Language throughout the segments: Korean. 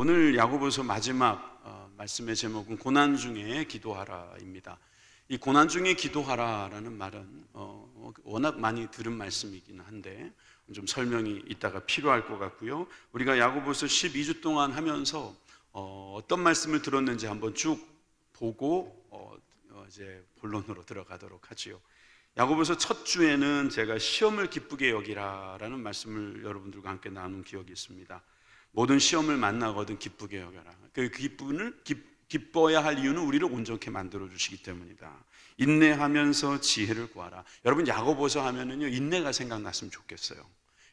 오늘 야고보서 마지막 말씀의 제목은 고난 중에 기도하라입니다. 이 고난 중에 기도하라라는 말은 워낙 많이 들은 말씀이긴 한데 좀 설명이 이따가 필요할 것 같고요. 우리가 야고보서 12주 동안 하면서 어떤 말씀을 들었는지 한번 쭉 보고 이제 본론으로 들어가도록 하지요. 야고보서 첫 주에는 제가 시험을 기쁘게 여기라라는 말씀을 여러분들과 함께 나눈 기억이 있습니다. 모든 시험을 만나거든 기쁘게 여겨라. 그 기뻐야 할 이유는 우리를 온전케 만들어 주시기 때문이다. 인내하면서 지혜를 구하라. 여러분 야고보서 하면은요 인내가 생각났으면 좋겠어요.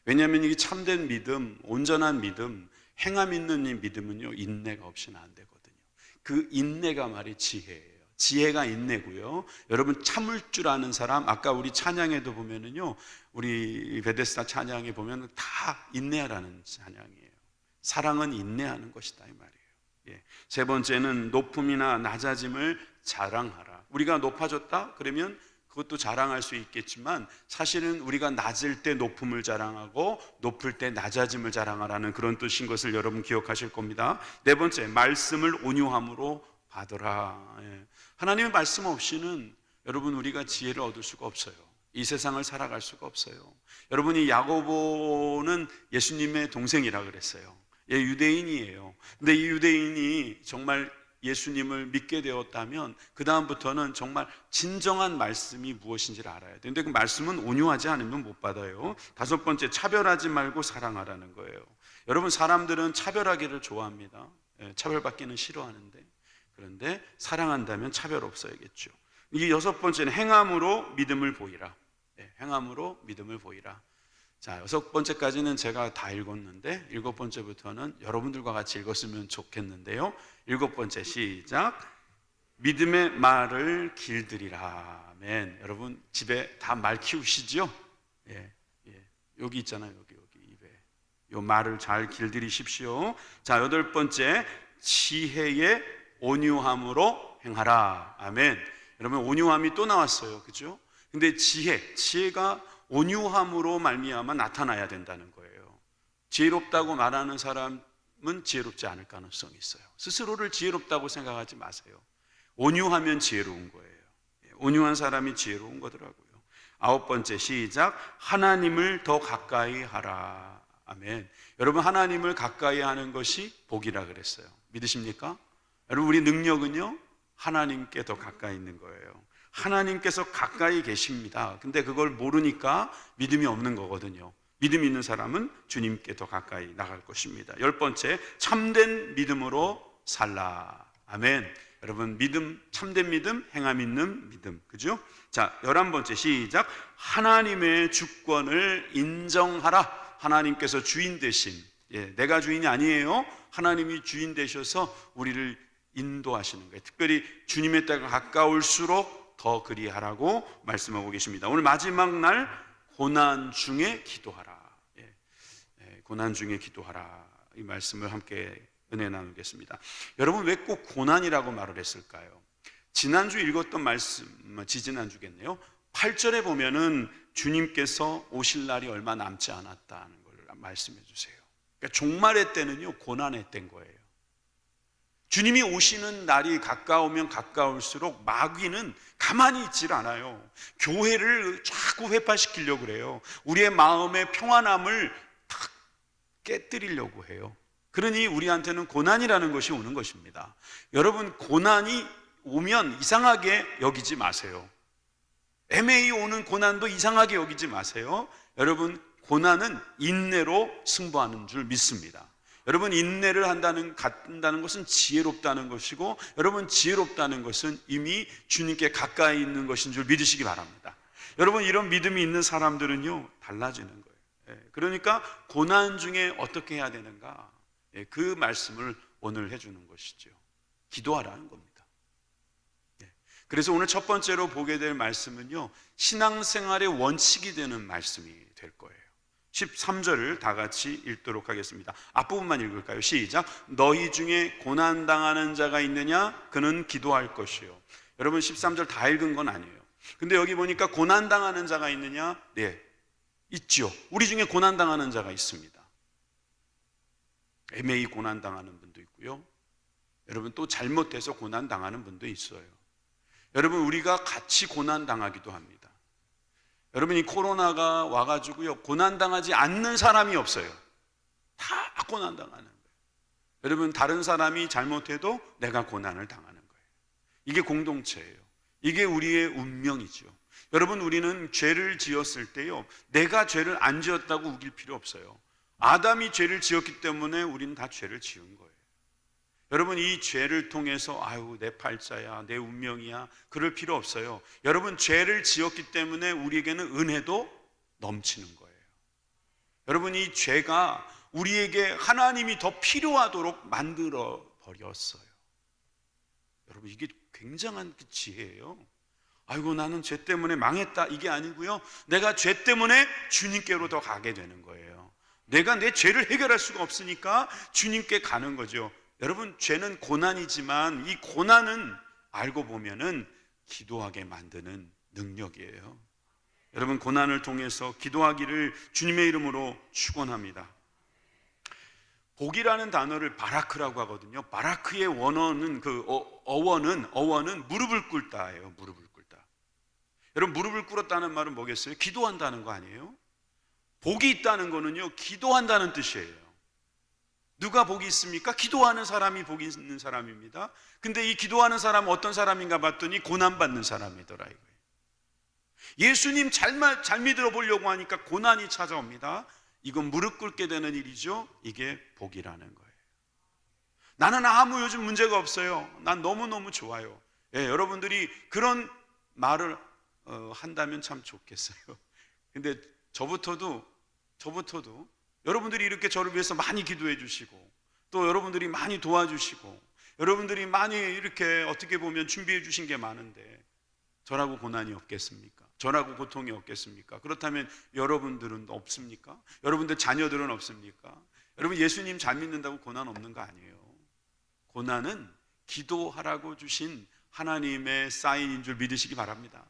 왜냐하면 이게 참된 믿음, 온전한 믿음, 행함 있는 이 믿음은요 인내가 없이는 안 되거든요. 그 인내가 말이 지혜예요. 지혜가 인내고요. 여러분 참을 줄 아는 사람, 아까 우리 찬양에도 보면은요, 우리 베데스다 찬양에 보면 다 인내하라는 찬양이에요. 사랑은 인내하는 것이다 이 말이에요. 예. 세 번째는 높음이나 낮아짐을 자랑하라. 우리가 높아졌다 그러면 그것도 자랑할 수 있겠지만 사실은 우리가 낮을 때 높음을 자랑하고 높을 때 낮아짐을 자랑하라는 그런 뜻인 것을 여러분 기억하실 겁니다. 네 번째, 말씀을 온유함으로 받으라. 예. 하나님의 말씀 없이는 여러분 우리가 지혜를 얻을 수가 없어요. 이 세상을 살아갈 수가 없어요. 여러분이 야고보는 예수님의 동생이라 그랬어요. 예, 유대인이에요. 근데 이 유대인이 정말 예수님을 믿게 되었다면 그 다음부터는 정말 진정한 말씀이 무엇인지를 알아야 돼요. 근데 그 말씀은 온유하지 않으면 못 받아요. 다섯 번째, 차별하지 말고 사랑하라는 거예요. 여러분 사람들은 차별하기를 좋아합니다. 예, 차별받기는 싫어하는데 그런데 사랑한다면 차별 없어야겠죠. 이 여섯 번째는 행함으로 믿음을 보이라. 예, 행함으로 믿음을 보이라. 자, 여섯 번째까지는 제가 다 읽었는데 일곱 번째부터는 여러분들과 같이 읽었으면 좋겠는데요. 일곱 번째 시작. 믿음의 말을 길들이라. 아멘. 여러분 집에 다 말 키우시죠? 예, 예. 여기 있잖아요. 여기 입에. 요 말을 잘 길들이십시오. 자, 여덟 번째 지혜의 온유함으로 행하라. 아멘. 여러분 온유함이 또 나왔어요. 그죠? 근데 지혜가 온유함으로 말미암아 나타나야 된다는 거예요. 지혜롭다고 말하는 사람은 지혜롭지 않을 가능성이 있어요. 스스로를 지혜롭다고 생각하지 마세요. 온유하면 지혜로운 거예요. 온유한 사람이 지혜로운 거더라고요. 아홉 번째 시작. 하나님을 더 가까이 하라. 아멘. 여러분 하나님을 가까이 하는 것이 복이라 그랬어요. 믿으십니까? 여러분 우리 능력은요 하나님께 더 가까이 있는 거예요. 하나님께서 가까이 계십니다. 근데 그걸 모르니까 믿음이 없는 거거든요. 믿음 있는 사람은 주님께 더 가까이 나갈 것입니다. 열 번째, 참된 믿음으로 살라. 아멘. 여러분 믿음, 참된 믿음, 행함 있는 믿음, 그죠? 자, 11번째 시작. 하나님의 주권을 인정하라. 하나님께서 주인 되신, 내가 주인이 아니에요. 하나님이 주인 되셔서 우리를 인도하시는 거예요. 특별히 주님의 때가 가까울수록 더 그리하라고 말씀하고 계십니다. 오늘 마지막 날 고난 중에 기도하라. 고난 중에 기도하라. 이 말씀을 함께 은혜 나누겠습니다. 여러분 왜 꼭 고난이라고 말을 했을까요? 지난주 읽었던 말씀, 지지난주겠네요. 8절에 보면은 주님께서 오실 날이 얼마 남지 않았다는 걸 말씀해 주세요. 그러니까 종말의 때는요 고난의 때인 거예요. 주님이 오시는 날이 가까우면 가까울수록 마귀는 가만히 있질 않아요. 교회를 자꾸 회파시키려고 그래요. 우리의 마음의 평안함을 탁 깨뜨리려고 해요. 그러니 우리한테는 고난이라는 것이 오는 것입니다. 여러분 고난이 오면 이상하게 여기지 마세요. 애매히 오는 고난도 이상하게 여기지 마세요. 여러분 고난은 인내로 승부하는 줄 믿습니다. 여러분 인내를 한다는 것은 지혜롭다는 것이고 여러분 지혜롭다는 것은 이미 주님께 가까이 있는 것인 줄 믿으시기 바랍니다. 여러분 이런 믿음이 있는 사람들은요 달라지는 거예요. 그러니까 고난 중에 어떻게 해야 되는가, 그 말씀을 오늘 해주는 것이죠. 기도하라는 겁니다. 그래서 오늘 첫 번째로 보게 될 말씀은요 신앙생활의 원칙이 되는 말씀이 될 거예요. 13절을 다 같이 읽도록 하겠습니다. 앞부분만 읽을까요? 시작. 너희 중에 고난당하는 자가 있느냐? 그는 기도할 것이요. 여러분 13절 다 읽은 건 아니에요. 근데 여기 보니까 고난당하는 자가 있느냐? 네, 있죠. 우리 중에 고난당하는 자가 있습니다. 애매히 고난당하는 분도 있고요. 여러분 또 잘못해서 고난당하는 분도 있어요. 여러분 우리가 같이 고난당하기도 합니다. 여러분 이 코로나가 와가지고요 고난당하지 않는 사람이 없어요. 다 고난당하는 거예요. 여러분 다른 사람이 잘못해도 내가 고난을 당하는 거예요. 이게 공동체예요. 이게 우리의 운명이죠. 여러분 우리는 죄를 지었을 때요 내가 죄를 안 지었다고 우길 필요 없어요. 아담이 죄를 지었기 때문에 우리는 다 죄를 지은 거예요. 여러분 이 죄를 통해서 아유 내 팔자야 내 운명이야 그럴 필요 없어요. 여러분 죄를 지었기 때문에 우리에게는 은혜도 넘치는 거예요. 여러분 이 죄가 우리에게 하나님이 더 필요하도록 만들어 버렸어요. 여러분 이게 굉장한 지혜예요. 아이고 나는 죄 때문에 망했다 이게 아니고요 내가 죄 때문에 주님께로 더 가게 되는 거예요. 내가 내 죄를 해결할 수가 없으니까 주님께 가는 거죠. 여러분 죄는 고난이지만 이 고난은 알고 보면은 기도하게 만드는 능력이에요. 여러분 고난을 통해서 기도하기를 주님의 이름으로 축원합니다. 복이라는 단어를 바라크라고 하거든요. 바라크의 원어는 어원은 무릎을 꿇다예요. 무릎을 꿇다. 여러분 무릎을 꿇었다는 말은 뭐겠어요? 기도한다는 거 아니에요? 복이 있다는 거는요 기도한다는 뜻이에요. 누가 복이 있습니까? 기도하는 사람이 복이 있는 사람입니다. 근데 이 기도하는 사람은 어떤 사람인가 봤더니 고난받는 사람이더라 이거예요. 예수님 잘 믿어 보려고 하니까 고난이 찾아옵니다. 이건 무릎 꿇게 되는 일이죠. 이게 복이라는 거예요. 나는 아무 요즘 문제가 없어요. 난 너무너무 좋아요. 예, 여러분들이 그런 말을 한다면 참 좋겠어요. 근데 저부터도 여러분들이 이렇게 저를 위해서 많이 기도해 주시고 또 여러분들이 많이 도와주시고 여러분들이 많이 이렇게 어떻게 보면 준비해 주신 게 많은데 저라고 고난이 없겠습니까? 저라고 고통이 없겠습니까? 그렇다면 여러분들은 없습니까? 여러분들 자녀들은 없습니까? 여러분 예수님 잘 믿는다고 고난 없는 거 아니에요. 고난은 기도하라고 주신 하나님의 사인인 줄 믿으시기 바랍니다.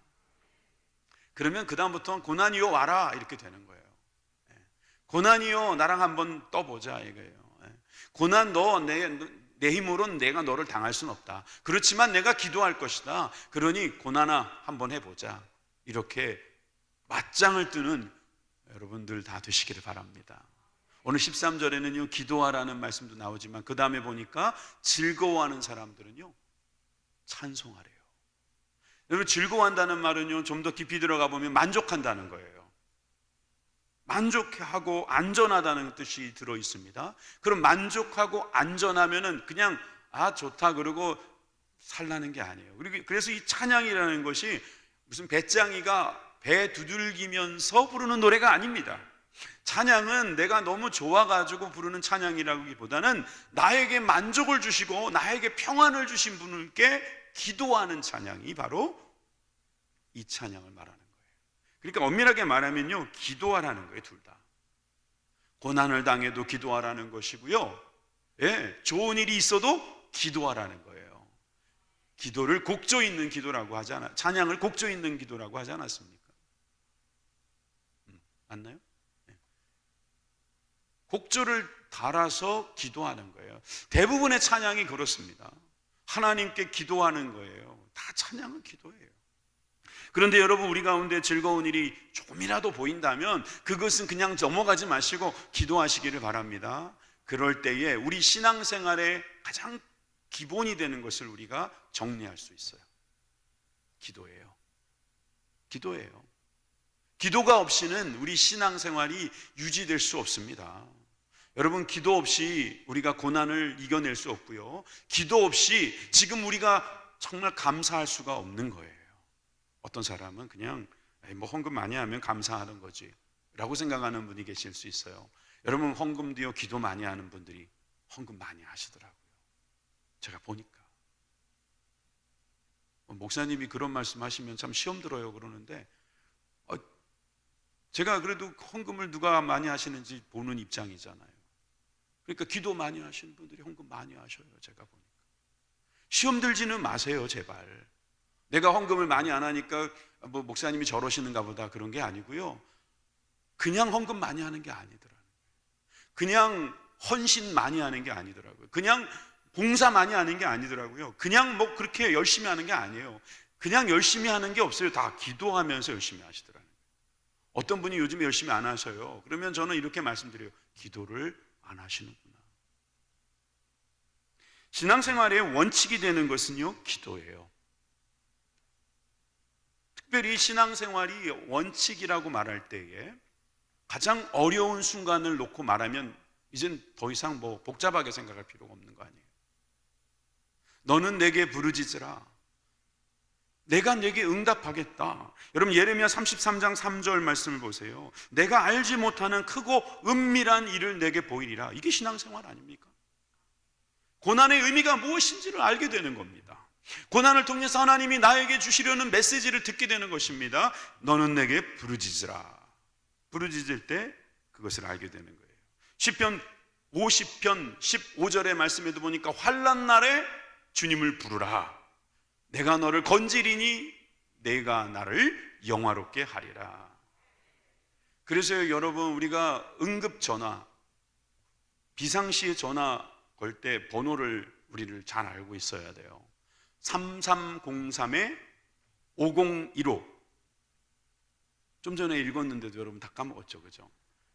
그러면 그 다음부터는 고난이요 와라 이렇게 되는 거예요. 고난이요 나랑 한번 떠보자 이거예요. 고난 너 내 힘으로는 내가 너를 당할 수는 없다. 그렇지만 내가 기도할 것이다. 그러니 고난아 한번 해보자. 이렇게 맞짱을 뜨는 여러분들 다 되시기를 바랍니다. 오늘 13절에는요 기도하라는 말씀도 나오지만 그 다음에 보니까 즐거워하는 사람들은요 찬송하래요. 여러분 즐거워한다는 말은요 좀 더 깊이 들어가 보면 만족한다는 거예요. 만족하고 안전하다는 뜻이 들어 있습니다. 그럼 만족하고 안전하면은 그냥 좋다 그러고 살라는 게 아니에요. 그래서 이 찬양이라는 것이 무슨 배짱이가 배 두들기면서 부르는 노래가 아닙니다. 찬양은 내가 너무 좋아가지고 부르는 찬양이라기보다는 나에게 만족을 주시고 나에게 평안을 주신 분께 기도하는 찬양이 바로 이 찬양을 말하는 거예요. 그러니까 엄밀하게 말하면요 기도하라는 거예요. 둘 다 고난을 당해도 기도하라는 것이고요 좋은 일이 있어도 기도하라는 거예요. 기도를 곡조 있는 기도라고 하지 않아 찬양을 곡조 있는 기도라고 하지 않았습니까? 맞나요? 곡조를 달아서 기도하는 거예요. 대부분의 찬양이 그렇습니다. 하나님께 기도하는 거예요. 다 찬양은 기도예요. 그런데 여러분 우리 가운데 즐거운 일이 조금이라도 보인다면 그것은 그냥 넘어가지 마시고 기도하시기를 바랍니다. 그럴 때에 우리 신앙생활의 가장 기본이 되는 것을 우리가 정리할 수 있어요. 기도예요. 기도가 없이는 우리 신앙생활이 유지될 수 없습니다. 여러분 기도 없이 우리가 고난을 이겨낼 수 없고요 기도 없이 지금 우리가 정말 감사할 수가 없는 거예요. 어떤 사람은 그냥 뭐 헌금 많이 하면 감사하는 거지 라고 생각하는 분이 계실 수 있어요. 여러분 헌금도요 기도 많이 하는 분들이 헌금 많이 하시더라고요. 제가 보니까 목사님이 그런 말씀 하시면 참 시험 들어요 그러는데 제가 그래도 헌금을 누가 많이 하시는지 보는 입장이잖아요. 그러니까 기도 많이 하시는 분들이 헌금 많이 하셔요. 제가 보니까 시험 들지는 마세요 제발. 내가 헌금을 많이 안 하니까 뭐 목사님이 저러시는가 보다 그런 게 아니고요 그냥 헌금 많이 하는 게 아니더라고요. 그냥 헌신 많이 하는 게 아니더라고요. 그냥 봉사 많이 하는 게 아니더라고요. 그냥 뭐 그렇게 열심히 하는 게 아니에요. 그냥 열심히 하는 게 없어요. 다 기도하면서 열심히 하시더라고요. 어떤 분이 요즘 열심히 안 하셔요. 그러면 저는 이렇게 말씀드려요. 기도를 안 하시는구나. 신앙생활의 원칙이 되는 것은요, 기도예요. 특별히 신앙생활이 원칙이라고 말할 때에 가장 어려운 순간을 놓고 말하면 이젠 더 이상 뭐 복잡하게 생각할 필요가 없는 거 아니에요. 너는 내게 부르짖으라. 내가 내게 응답하겠다. 여러분 예레미야 33장 3절 말씀을 보세요. 내가 알지 못하는 크고 은밀한 일을 내게 보이리라. 이게 신앙생활 아닙니까? 고난의 의미가 무엇인지를 알게 되는 겁니다. 고난을 통해서 하나님이 나에게 주시려는 메시지를 듣게 되는 것입니다. 너는 내게 부르짖으라. 부르짖을 때 그것을 알게 되는 거예요. 시편 50편 15절의 말씀에도 보니까 환난 날에 주님을 부르라. 내가 너를 건지리니 내가 나를 영화롭게 하리라. 그래서 여러분 우리가 응급전화, 비상시에 전화 걸 때 번호를 우리를 잘 알고 있어야 돼요. 3303-5015. 좀 전에 읽었는데도 여러분 다 까먹었죠, 그죠?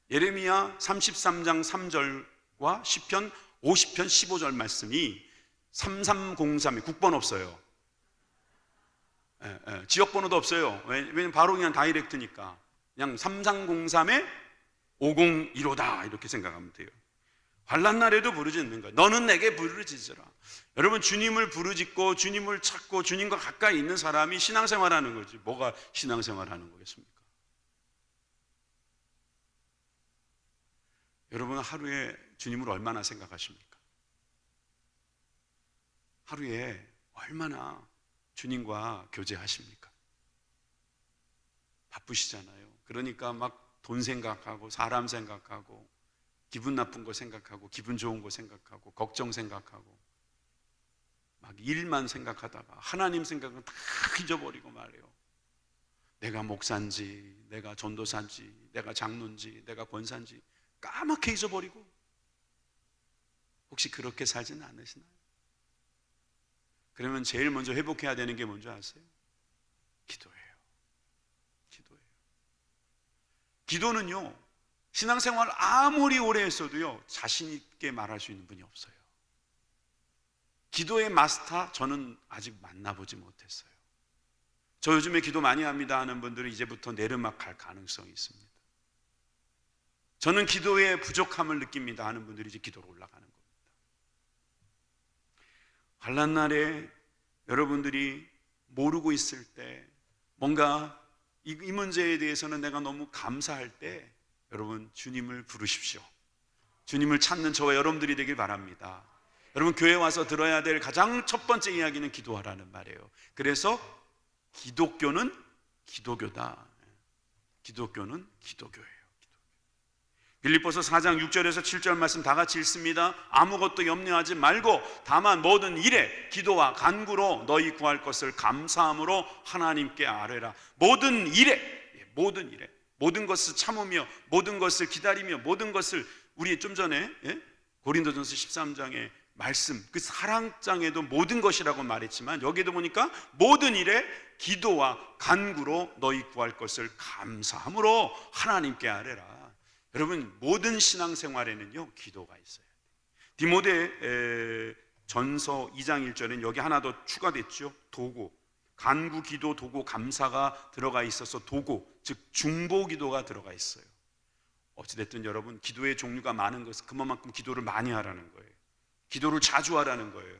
예레미야 33장 3절과 시편 50편 15절 말씀이 3303이 국번 없어요. 지역번호도 없어요. 왜냐면 바로 그냥 다이렉트니까 그냥 3303-5015다 이렇게 생각하면 돼요. 환난 날에도 부르짖는 거예요. 너는 내게 부르짖으라. 여러분 주님을 부르짖고 주님을 찾고 주님과 가까이 있는 사람이 신앙생활하는 거지 뭐가 신앙생활하는 거겠습니까? 여러분 하루에 주님을 얼마나 생각하십니까? 하루에 얼마나 주님과 교제하십니까? 바쁘시잖아요. 그러니까 막 돈 생각하고 사람 생각하고 기분 나쁜 거 생각하고 기분 좋은 거 생각하고 걱정 생각하고 막 일만 생각하다가 하나님 생각은 다 잊어버리고 말이에요. 내가 목사인지 내가 전도사인지 내가 장로인지 내가 권사인지 까맣게 잊어버리고 혹시 그렇게 살지는 않으시나요? 그러면 제일 먼저 회복해야 되는 게 뭔지 아세요? 기도예요. 기도예요. 기도는요 신앙생활 아무리 오래 했어도요 자신 있게 말할 수 있는 분이 없어요. 기도의 마스터 저는 아직 만나보지 못했어요. 저 요즘에 기도 많이 합니다 하는 분들은 이제부터 내르막할 가능성이 있습니다. 저는 기도의 부족함을 느낍니다 하는 분들이 이제 기도로 올라가는 겁니다. 환난 날에 여러분들이 모르고 있을 때 뭔가 이 문제에 대해서는 내가 너무 감사할 때 여러분 주님을 부르십시오. 주님을 찾는 저와 여러분들이 되길 바랍니다. 여러분 교회 와서 들어야 될 가장 첫 번째 이야기는 기도하라는 말이에요. 그래서 기독교는 기도교다. 기독교는 기도교예요. 빌립보서 4장 6절에서 7절 말씀 다 같이 읽습니다. 아무것도 염려하지 말고 다만 모든 일에 기도와 간구로 너희 구할 것을 감사함으로 하나님께 아뢰라. 모든 일에 모든 것을 참으며 모든 것을 기다리며 모든 것을 우리 좀 전에 고린도전서 13장의 말씀 그 사랑장에도 모든 것이라고 말했지만 여기에도 보니까 모든 일에 기도와 간구로 너희 구할 것을 감사함으로 하나님께 아뢰라. 여러분 모든 신앙생활에는요 기도가 있어요. 디모데 전서 2장 1절에는 여기 하나 더 추가됐죠. 도구, 간구, 기도, 도구, 감사가 들어가 있어서 도구, 즉 중보 기도가 들어가 있어요. 어찌됐든 여러분 기도의 종류가 많은 것은 그만큼 기도를 많이 하라는 거예요. 기도를 자주 하라는 거예요.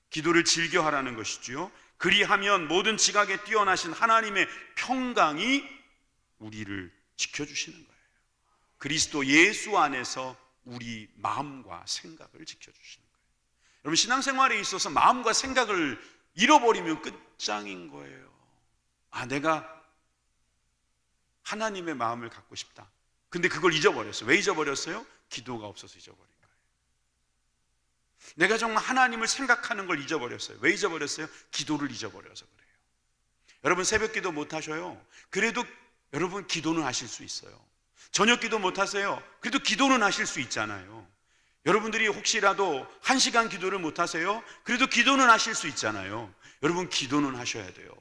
기도를 즐겨 하라는 것이지요. 그리하면 모든 지각에 뛰어나신 하나님의 평강이 우리를 지켜주시는 거예요. 그리스도 예수 안에서 우리 마음과 생각을 지켜주시는 거예요. 여러분 신앙생활에 있어서 마음과 생각을 잃어버리면 끝장인 거예요. 내가 하나님의 마음을 갖고 싶다. 근데 그걸 잊어버렸어요. 왜 잊어버렸어요? 기도가 없어서 잊어버린 거예요. 내가 정말 하나님을 생각하는 걸 잊어버렸어요. 왜 잊어버렸어요? 기도를 잊어버려서 그래요. 여러분 새벽 기도 못 하셔요. 그래도 여러분 기도는 하실 수 있어요. 저녁 기도 못 하세요. 그래도 기도는 하실 수 있잖아요. 여러분들이 혹시라도 1시간 기도를 못 하세요? 그래도 기도는 하실 수 있잖아요. 여러분, 기도는 하셔야 돼요.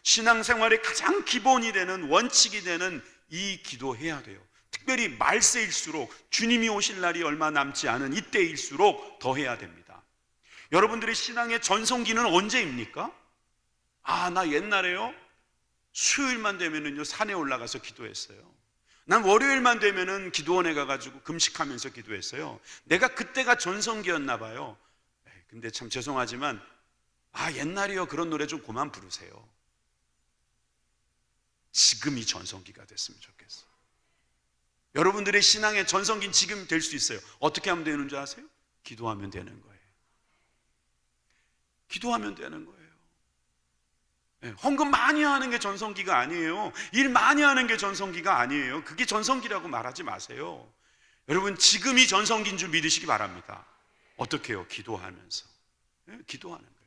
신앙생활의 가장 기본이 되는, 원칙이 되는 이 기도해야 돼요. 특별히 말세일수록, 주님이 오실 날이 얼마 남지 않은 이때일수록 더 해야 됩니다. 여러분들의 신앙의 전성기는 언제입니까? 나 옛날에요, 수요일만 되면은요 산에 올라가서 기도했어요. 난 월요일만 되면은 기도원에 가가지고 금식하면서 기도했어요. 내가 그때가 전성기였나 봐요. 근데 참 죄송하지만 옛날이요, 그런 노래 좀 그만 부르세요. 지금이 전성기가 됐으면 좋겠어요. 여러분들의 신앙의 전성기는 지금 될 수 있어요. 어떻게 하면 되는 줄 아세요? 기도하면 되는 거예요. 기도하면 되는 거예요. 헌금 많이 하는 게 전성기가 아니에요. 일 많이 하는 게 전성기가 아니에요. 그게 전성기라고 말하지 마세요. 여러분, 지금이 전성기인 줄 믿으시기 바랍니다. 어떻게 해요? 기도하면서. 기도하는 거예요.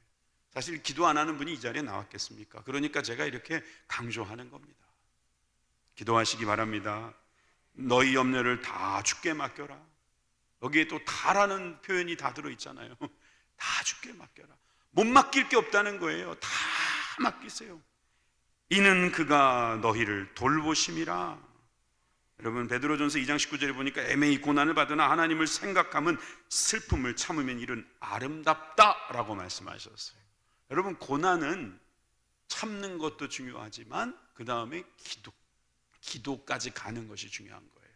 사실 기도 안 하는 분이 이 자리에 나왔겠습니까? 그러니까 제가 이렇게 강조하는 겁니다. 기도하시기 바랍니다. 너희 염려를 다 주께 맡겨라. 여기에 또 다라는 표현이 다 들어있잖아요. 다 주께 맡겨라. 못 맡길 게 없다는 거예요. 다 맡기세요. 이는 그가 너희를 돌보심이라. 여러분, 베드로전서 2장 19절에 보니까 애매히 고난을 받으나 하나님을 생각하면 슬픔을 참으면 이는 아름답다라고 말씀하셨어요. 여러분, 고난은 참는 것도 중요하지만 그 다음에 기도까지 가는 것이 중요한 거예요.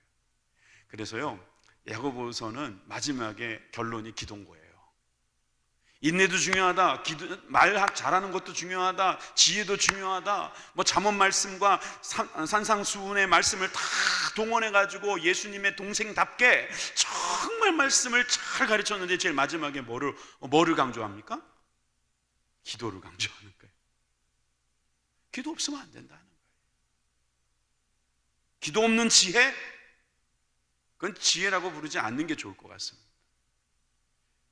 그래서요, 야고보서는 마지막에 결론이 기도인 거예요. 인내도 중요하다, 말 잘하는 것도 중요하다, 지혜도 중요하다, 잠언 말씀과 산상수훈의 말씀을 다 동원해가지고 예수님의 동생답게 정말 말씀을 잘 가르쳤는데 제일 마지막에 뭐를 강조합니까? 기도를 강조하는 거예요. 기도 없으면 안 된다는 거예요. 기도 없는 지혜? 그건 지혜라고 부르지 않는 게 좋을 것 같습니다.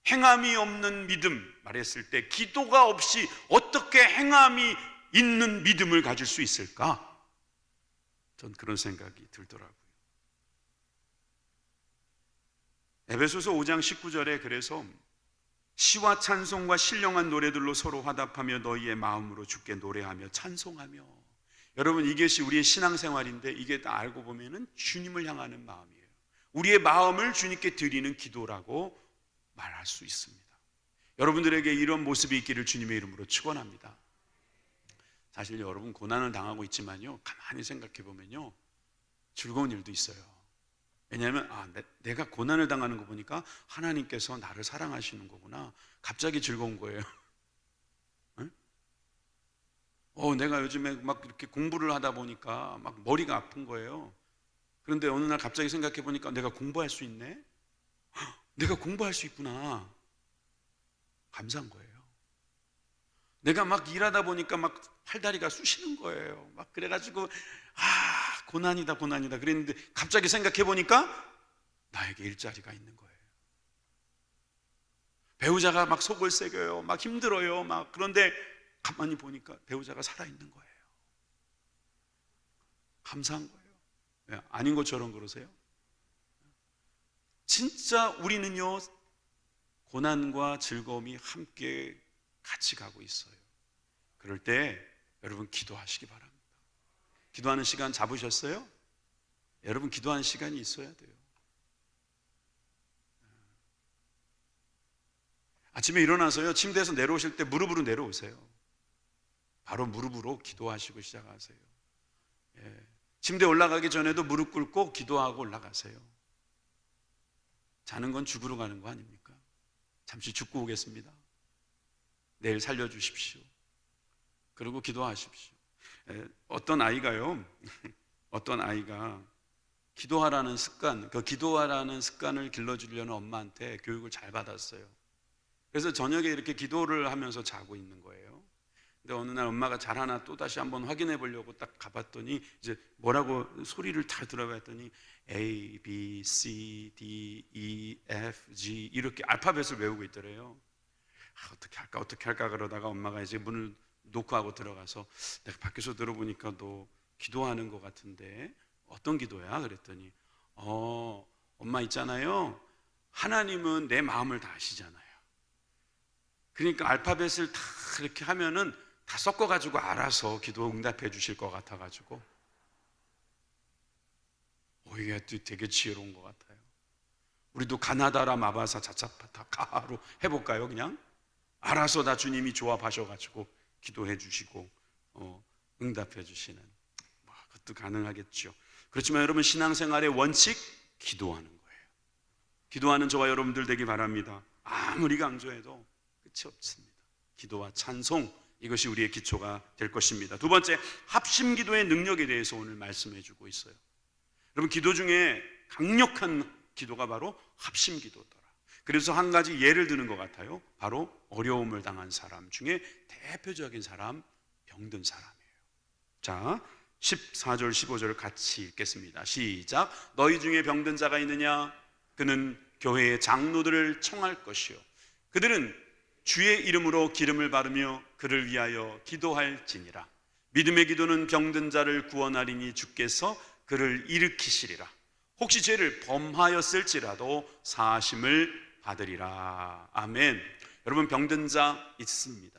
행함이 없는 믿음 말했을 때 기도가 없이 어떻게 행함이 있는 믿음을 가질 수 있을까? 전 그런 생각이 들더라고요. 에베소서 5장 19절에 그래서 시와 찬송과 신령한 노래들로 서로 화답하며 너희의 마음으로 주께 노래하며 찬송하며. 여러분, 이것이 우리의 신앙생활인데 이게 다 알고 보면은 주님을 향하는 마음이에요. 우리의 마음을 주님께 드리는 기도라고 말할 수 있습니다. 여러분들에게 이런 모습이 있기를 주님의 이름으로 축원합니다. 사실 여러분, 고난을 당하고 있지만요, 가만히 생각해 보면요, 즐거운 일도 있어요. 왜냐하면 내가 고난을 당하는 거 보니까 하나님께서 나를 사랑하시는 거구나. 갑자기 즐거운 거예요. 내가 요즘에 막 이렇게 공부를 하다 보니까 막 머리가 아픈 거예요. 그런데 어느 날 갑자기 생각해 보니까 내가 공부할 수 있네? 내가 공부할 수 있구나. 감사한 거예요. 내가 막 일하다 보니까 막 팔다리가 쑤시는 거예요. 막 그래가지고 고난이다 그랬는데 갑자기 생각해 보니까 나에게 일자리가 있는 거예요. 배우자가 막 속을 새겨요. 막 힘들어요. 막 그런데 가만히 보니까 배우자가 살아있는 거예요. 감사한 거예요. 아닌 것처럼 그러세요? 진짜 우리는요, 고난과 즐거움이 함께 같이 가고 있어요. 그럴 때 여러분, 기도하시기 바랍니다. 기도하는 시간 잡으셨어요? 여러분, 기도하는 시간이 있어야 돼요. 아침에 일어나서요, 침대에서 내려오실 때 무릎으로 내려오세요. 바로 무릎으로 기도하시고 시작하세요. 침대 올라가기 전에도 무릎 꿇고 기도하고 올라가세요. 자는 건 죽으러 가는 거 아닙니까? 잠시 죽고 오겠습니다. 내일 살려주십시오. 그리고 기도하십시오. 어떤 아이가 기도하라는 습관, 그 기도하라는 습관을 길러주려는 엄마한테 교육을 잘 받았어요. 그래서 저녁에 이렇게 기도를 하면서 자고 있는 거예요. 근데 어느 날 엄마가 잘하나 또 다시 한번 확인해 보려고 딱 가봤더니 이제 뭐라고 소리를 잘 들어봤더니 A, B, C, D, E, F, G 이렇게 알파벳을 외우고 있더래요. 어떻게 할까 그러다가 엄마가 이제 문을 놓고 하고 들어가서 내가 밖에서 들어보니까 너 기도하는 것 같은데 어떤 기도야? 그랬더니 엄마 있잖아요. 하나님은 내 마음을 다 아시잖아요. 그러니까 알파벳을 다 이렇게 하면은 다 섞어가지고 알아서 기도 응답해 주실 것 같아가지고 이게 되게 지혜로운 것 같아요. 우리도 가나다라 마바사 자차파타 가로 해볼까요? 그냥 알아서 다 주님이 조합하셔가지고 기도해 주시고 응답해 주시는 그것도 가능하겠죠. 그렇지만 여러분, 신앙생활의 원칙, 기도하는 거예요. 기도하는 저와 여러분들 되기 바랍니다. 아무리 강조해도 끝이 없습니다. 기도와 찬송, 이것이 우리의 기초가 될 것입니다. 두 번째, 합심기도의 능력에 대해서 오늘 말씀해 주고 있어요. 여러분, 기도 중에 강력한 기도가 바로 합심기도더라. 그래서 한 가지 예를 드는 것 같아요. 바로 어려움을 당한 사람 중에 대표적인 사람, 병든 사람이에요. 자, 14절 15절 같이 읽겠습니다. 시작. 너희 중에 병든 자가 있느냐? 그는 교회의 장로들을 청할 것이요, 그들은 주의 이름으로 기름을 바르며 그를 위하여 기도할지니라. 믿음의 기도는 병든 자를 구원하리니 주께서 그를 일으키시리라. 혹시 죄를 범하였을지라도 사하심을 받으리라. 아멘. 여러분, 병든 자 있습니다.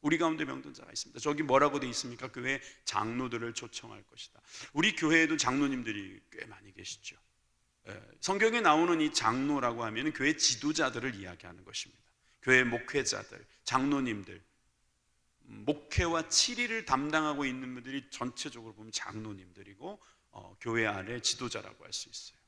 우리 가운데 병든 자가 있습니다. 저기 뭐라고 되어 있습니까? 교회 장로들을 초청할 것이다. 우리 교회에도 장로님들이 꽤 많이 계시죠. 성경에 나오는 이 장로라고 하면 교회 지도자들을 이야기하는 것입니다. 교회 목회자들, 장로님들, 목회와 치리를 담당하고 있는 분들이 전체적으로 보면 장로님들이고 교회 안에 지도자라고 할 수 있어요.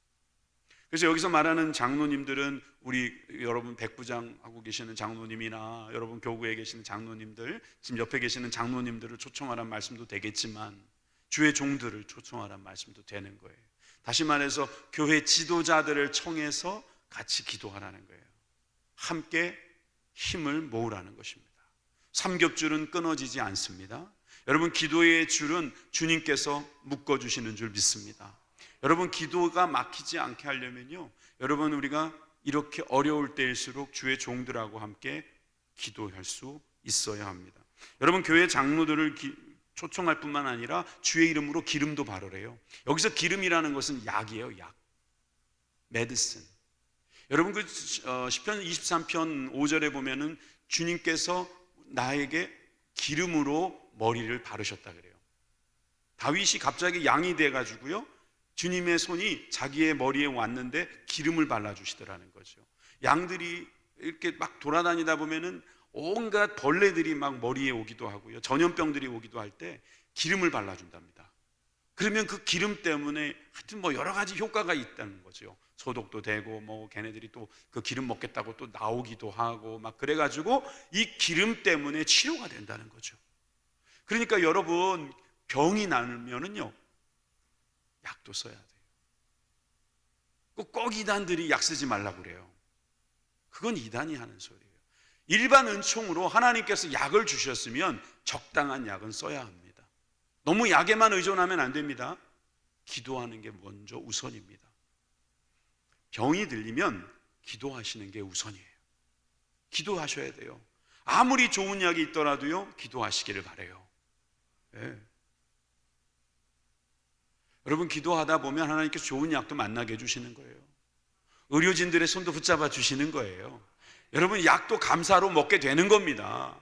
그래서 여기서 말하는 장로님들은 우리 여러분 백부장 하고 계시는 장로님이나 여러분 교구에 계시는 장로님들, 지금 옆에 계시는 장로님들을 초청하라는 말씀도 되겠지만 주의 종들을 초청하라는 말씀도 되는 거예요. 다시 말해서 교회 지도자들을 청해서 같이 기도하라는 거예요. 함께 힘을 모으라는 것입니다. 삼겹줄은 끊어지지 않습니다. 여러분, 기도의 줄은 주님께서 묶어주시는 줄 믿습니다. 여러분, 기도가 막히지 않게 하려면요, 여러분, 우리가 이렇게 어려울 때일수록 주의 종들하고 함께 기도할 수 있어야 합니다. 여러분, 교회 장로들을 초청할 뿐만 아니라 주의 이름으로 기름도 바르래요. 여기서 기름이라는 것은 약이에요. 약, 메디슨. 여러분, 그 시편 23편 5절에 보면은 주님께서 나에게 기름으로 머리를 바르셨다 그래요. 다윗이 갑자기 양이 돼가지고요, 주님의 손이 자기의 머리에 왔는데 기름을 발라주시더라는 거죠. 양들이 이렇게 막 돌아다니다 보면은 온갖 벌레들이 막 머리에 오기도 하고요, 전염병들이 오기도 할 때 기름을 발라준답니다. 그러면 그 기름 때문에 하여튼 뭐 여러 가지 효과가 있다는 거죠. 소독도 되고 뭐 걔네들이 또 그 기름 먹겠다고 또 나오기도 하고 막 그래가지고 이 기름 때문에 치료가 된다는 거죠. 그러니까 여러분, 병이 나면은요, 약도 써야 돼요. 꼭 이단들이 약 쓰지 말라고 그래요. 그건 이단이 하는 소리예요. 일반 은총으로 하나님께서 약을 주셨으면 적당한 약은 써야 합니다. 너무 약에만 의존하면 안 됩니다. 기도하는 게 먼저 우선입니다. 병이 들리면 기도하시는 게 우선이에요. 기도하셔야 돼요. 아무리 좋은 약이 있더라도요, 기도하시기를 바라요. 네. 여러분, 기도하다 보면 하나님께서 좋은 약도 만나게 해주시는 거예요. 의료진들의 손도 붙잡아 주시는 거예요. 여러분, 약도 감사로 먹게 되는 겁니다.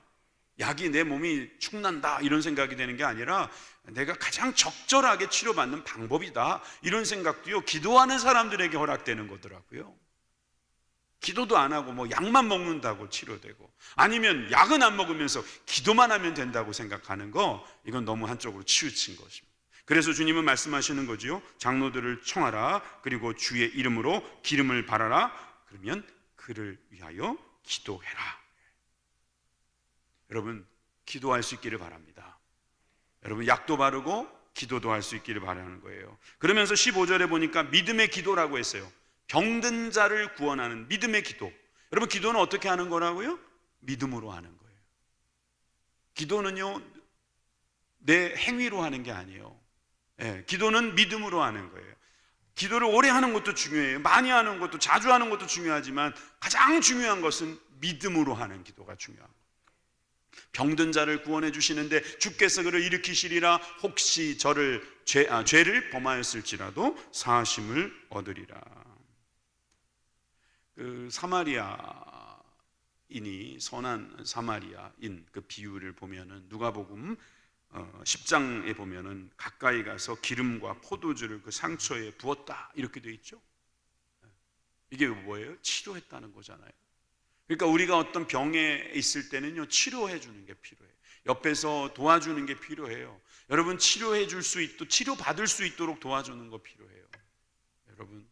약이 내 몸이 축난다 이런 생각이 되는 게 아니라 내가 가장 적절하게 치료받는 방법이다 이런 생각도요, 기도하는 사람들에게 허락되는 거더라고요. 기도도 안 하고 뭐 약만 먹는다고 치료되고, 아니면 약은 안 먹으면서 기도만 하면 된다고 생각하는 거, 이건 너무 한쪽으로 치우친 것입니다. 그래서 주님은 말씀하시는 거지요. 장로들을 청하라. 그리고 주의 이름으로 기름을 바라라. 그러면 그를 위하여 기도해라. 여러분, 기도할 수 있기를 바랍니다. 여러분, 약도 바르고 기도도 할 수 있기를 바라는 거예요. 그러면서 15절에 보니까 믿음의 기도라고 했어요. 병든 자를 구원하는 믿음의 기도. 여러분, 기도는 어떻게 하는 거라고요? 믿음으로 하는 거예요. 기도는요, 내 행위로 하는 게 아니에요. 기도는 믿음으로 하는 거예요. 기도를 오래 하는 것도 중요해요. 많이 하는 것도, 자주 하는 것도 중요하지만 가장 중요한 것은 믿음으로 하는 기도가 중요합니다. 병든 자를 구원해 주시는데 주께서 그를 일으키시리라. 혹시 저를 죄를 범하였을지라도 사하심을 얻으리라. 그 사마리아인이 선한 사마리아인 그 비유를 보면은 누가복음 10장에 보면은 가까이 가서 기름과 포도주를 그 상처에 부었다 이렇게 돼 있죠. 이게 뭐예요? 치료했다는 거잖아요. 그러니까 우리가 어떤 병에 있을 때는요, 치료해 주는 게 필요해요. 옆에서 도와주는 게 필요해요. 여러분, 치료해 줄 수 있도록, 치료 받을 수 있도록 도와주는 거 필요해요. 여러분,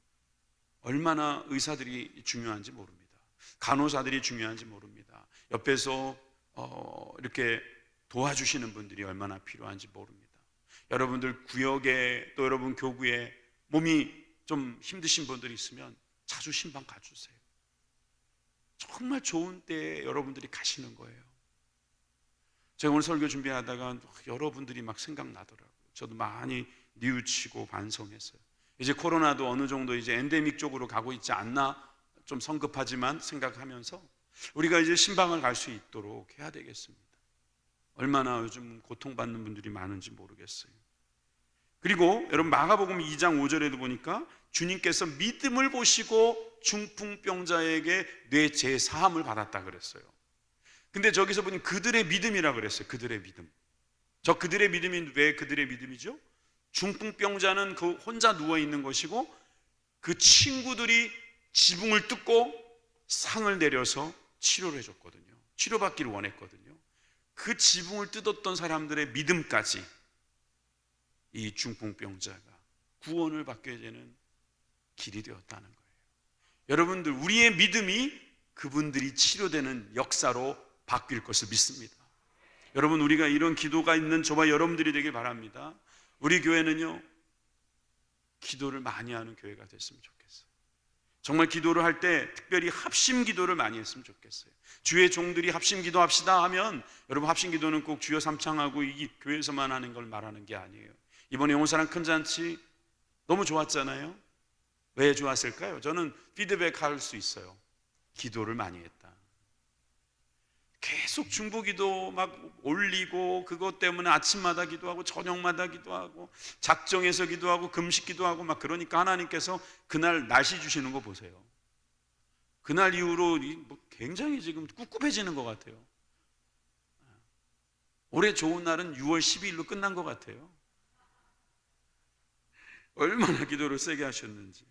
얼마나 의사들이 중요한지 모릅니다. 간호사들이 중요한지 모릅니다. 옆에서 이렇게 도와주시는 분들이 얼마나 필요한지 모릅니다. 여러분들 구역에 또 여러분 교구에 몸이 좀 힘드신 분들이 있으면 자주 신방 가주세요. 정말 좋은 때에 여러분들이 가시는 거예요. 제가 오늘 설교 준비하다가 여러분들이 막 생각나더라고요. 저도 많이 뉘우치고 반성했어요. 이제 코로나도 어느 정도 이제 엔데믹 쪽으로 가고 있지 않나 좀 성급하지만 생각하면서 우리가 이제 신방을 갈 수 있도록 해야 되겠습니다. 얼마나 요즘 고통받는 분들이 많은지 모르겠어요. 그리고 여러분 마가복음 2장 5절에도 보니까 주님께서 믿음을 보시고 중풍병자에게 뇌 재사함을 받았다 그랬어요. 근데 저기서 보니 그들의 믿음이라 그랬어요. 그들의 믿음. 저 그들의 믿음이 왜 그들의 믿음이죠? 중풍병자는 그 혼자 누워 있는 것이고 그 친구들이 지붕을 뜯고 상을 내려서 치료를 해줬거든요. 치료받기를 원했거든요. 그 지붕을 뜯었던 사람들의 믿음까지 이 중풍병자가 구원을 받게 되는 길이 되었다는 거예요. 여러분들, 우리의 믿음이 그분들이 치료되는 역사로 바뀔 것을 믿습니다. 여러분, 우리가 이런 기도가 있는 저와 여러분들이 되길 바랍니다. 우리 교회는요, 기도를 많이 하는 교회가 됐으면 좋겠어요. 정말 기도를 할 때 특별히 합심 기도를 많이 했으면 좋겠어요. 주의 종들이 합심 기도합시다 하면 여러분, 합심 기도는 꼭 주여 삼창하고 이 교회에서만 하는 걸 말하는 게 아니에요. 이번에 용사랑 큰 잔치 너무 좋았잖아요. 왜 좋았을까요? 저는 피드백 할 수 있어요. 기도를 많이 했다. 계속 중보기도 막 올리고 그것 때문에 아침마다 기도하고 저녁마다 기도하고 작정해서 기도하고 금식 기도하고 막 그러니까 하나님께서 그날 날씨 주시는 거 보세요. 그날 이후로 굉장히 지금 꿉꿉해지는 것 같아요. 올해 좋은 날은 6월 12일로 끝난 것 같아요. 얼마나 기도를 세게 하셨는지.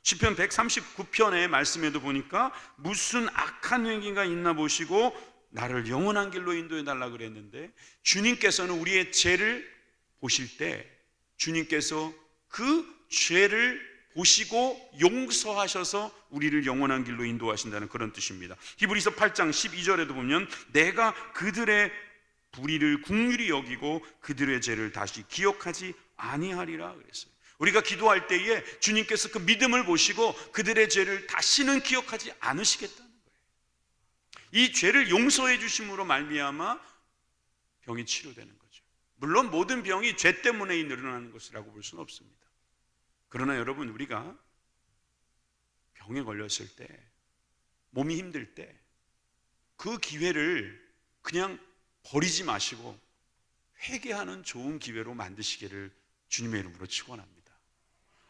시편 139편의 말씀에도 보니까 무슨 악한 행위가 있나 보시고 나를 영원한 길로 인도해 달라 그랬는데, 주님께서는 우리의 죄를 보실 때 주님께서 그 죄를 보시고 용서하셔서 우리를 영원한 길로 인도하신다는 그런 뜻입니다. 히브리서 8장 12절에도 보면 내가 그들의 불의를 긍휼히 여기고 그들의 죄를 다시 기억하지 아니하리라 그랬어요. 우리가 기도할 때에 주님께서 그 믿음을 보시고 그들의 죄를 다시는 기억하지 않으시겠다는 거예요. 이 죄를 용서해 주심으로 말미암아 병이 치료되는 거죠. 물론 모든 병이 죄 때문에 일어나는 것이라고 볼 수는 없습니다. 그러나 여러분, 우리가 병에 걸렸을 때, 몸이 힘들 때 그 기회를 그냥 버리지 마시고 회개하는 좋은 기회로 만드시기를 주님의 이름으로 축원합니다.